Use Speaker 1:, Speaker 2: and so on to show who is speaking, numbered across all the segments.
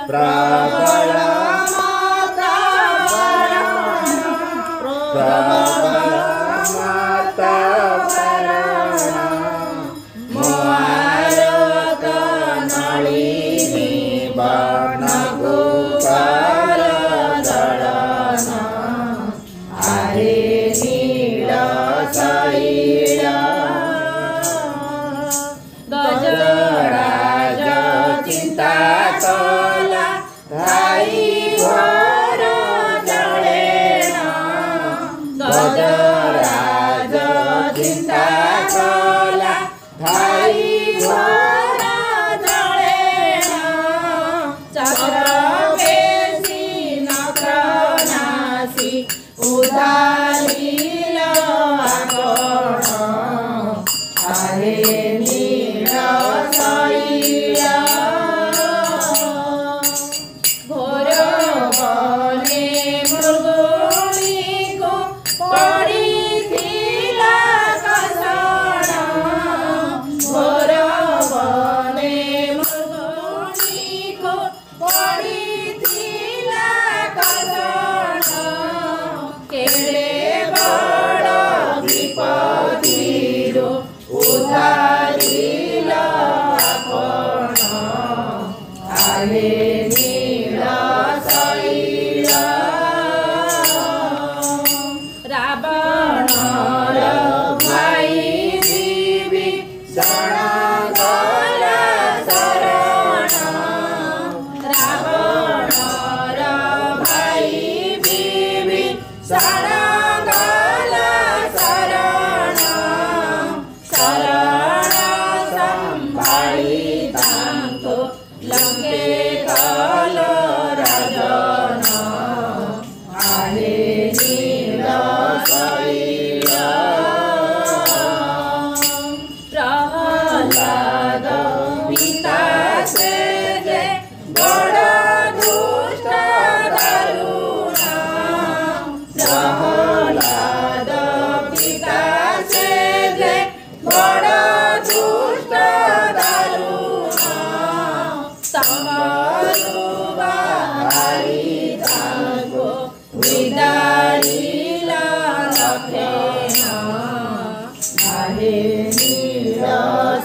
Speaker 1: प्रबल माता प्रबल माता मुआरत नलिनी बन गोपाल दलन आहे नील शैल गजराज चिंता कला धाई घर जलेण गजराज चिंता कला धाई घर जलेण चक्र पेशी नक्र नासी उदारील आपण आहे नील शैल घोर बने मृगुणीको पडिथिला कसण घोर बने मृगुणीको पडिथिला कसण केडे बड विपत्तिरो उद्धारिल आपण आहे नील शैल रावणर भाई विभीषण गला शरण रावणर भाई विभीषण गला शरण शरण संभाळी तांको लंके कल राजन आहे नील शैल प्रहलाद पिता से जे बड़ दुष्ट दारुण प्रहलाद पिता से जे बड़ दुष्ट दारुण समरु बाहारी तांको विदारिल लखेण आहे नील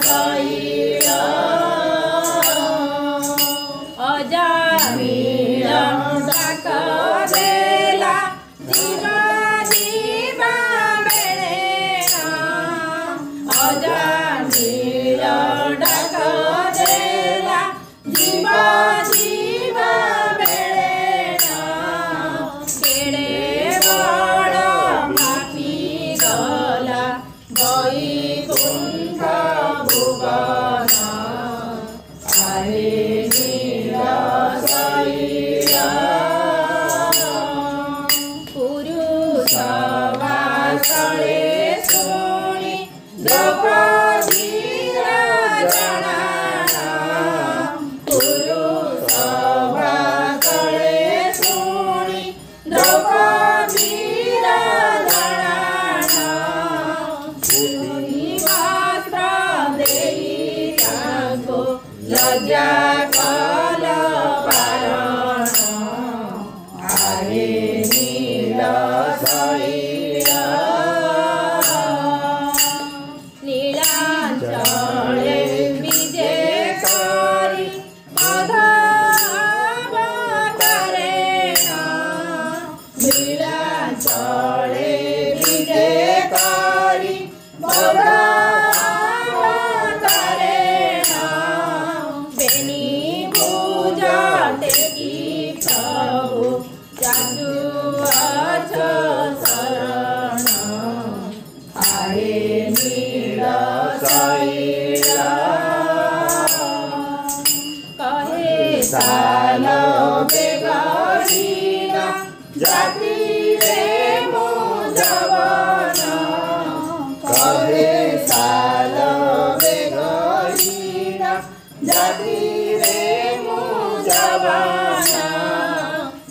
Speaker 1: शैल अजामिल डाक देला जीवा जीवा बेळेण अजामिल डाक देला जीवा जीवा बेळेण केडे बड माखी गला वैकुंठ भुवन आहे नील शैल पुरुष वासळे सुणी द्रौपदी राजणान पुरुष वासळे सुणी द्रौपदी राजणान सुनी वस्त्र देई तांको लज्जा कल पारण आहे नील शैल नीलाचले विजे करी अवतारेण नीलाचले विजे करी अवतारेण बेनी पूजा टेकी प्रभु जाजू अछ शरण आहे नील शैल कहे साल बेगरीन जाति रे मो जवन कहे साल बेगरीन जाति रे मो जवन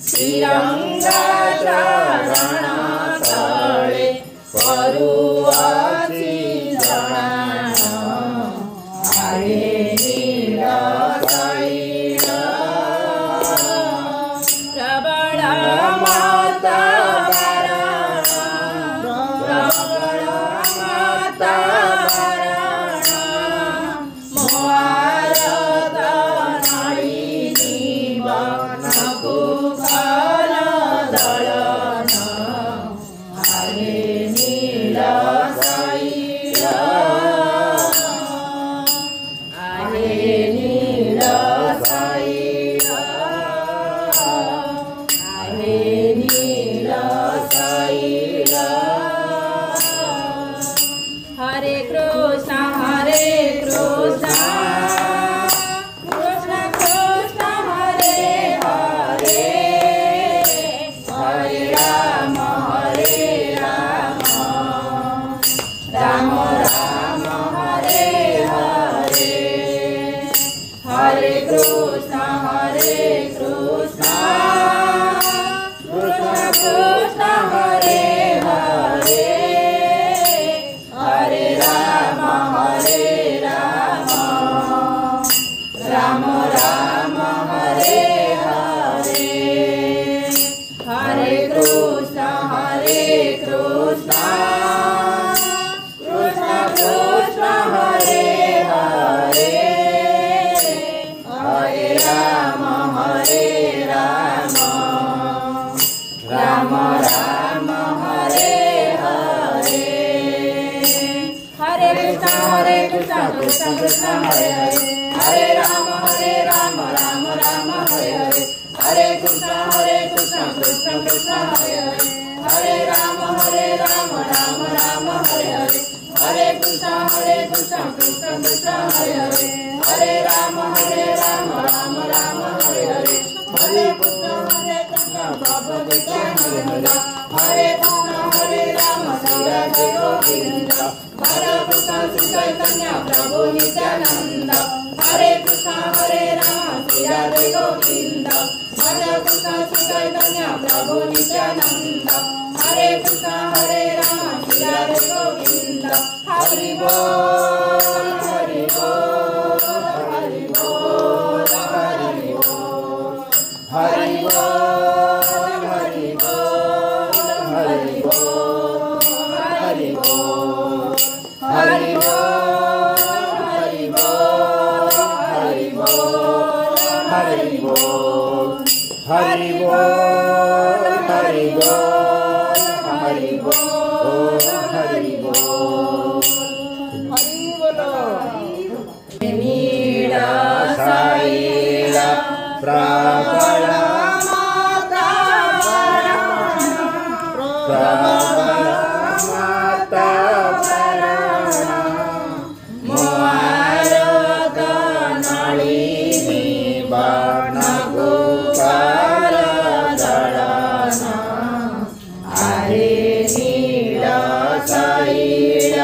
Speaker 1: श्रीरंगा चरण तळे करुआछि जणान आहे नील शैल हरे नील शैल हरे नील शैल हरे कृष्ण कृष्ण कृष्ण हरे हरे हरे राम राम राम हरे हरे हरे कृष्ण कृष्ण कृष्ण हरे हरे हरे राम राम राम हरे हरे हरे कृष्ण कृष्ण कृष्ण हरे हरे हरे राम राम राम हरे हरे हरे कृष्ण कृष्ण कृष्ण हरे हरे हरे राम राम राम हरे हरे हरे कृष्ण कृष्ण कृष्ण हरे हरे हरे राम राम राम हरे हरे हरे कृष्ण कृष्ण कृष्ण हरे हरे हरे राम राम हरे हरे हरे कृष्ण बाबा नित्यानंद हरे कृष्ण हरे राम सीता जय गोविंद हरे कृष्ण श्री चैतन्य प्रभु नित्यानंद हरे कृष्ण हरे राम सीता जय गोविंद हरे कृष्ण श्री चैतन्य प्रभु नित्यानंद हरे कृष्ण हरे राम सीता जय गोविंद हरि बोल हरि बोल हरि बोल हरि बोल हरि बोल हरि बोल हरि बोल हरि बोल हरि बोल हरि बोल हरि बोल हरि बोल हरि बोल हरि बोल हरि बोल हरि बोलो नील शैल प्रबल माता मुआरक नलिनी वर्ण गोपाल दलन हरे नील शैल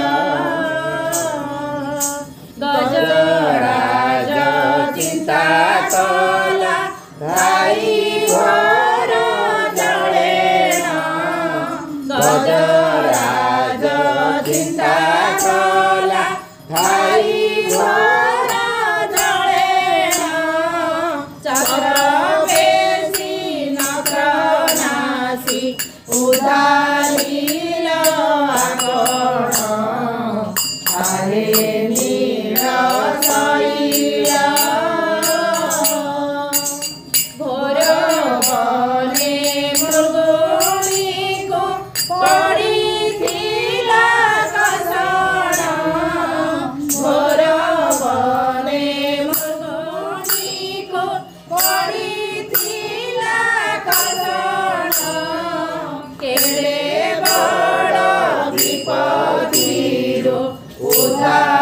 Speaker 1: गजराज चिंता कला धाई घोर जलेण गजराज चिंता कला धाई घोर जलेण चक्र पेशी नक्र नासी उदारील आकर्ण हरे नील शैल घोर बने मृगुणीको पडिथिला कषण घोर बने मृगुणीको पडिथिला कषण केडे बड विपत्तिरो उद्धार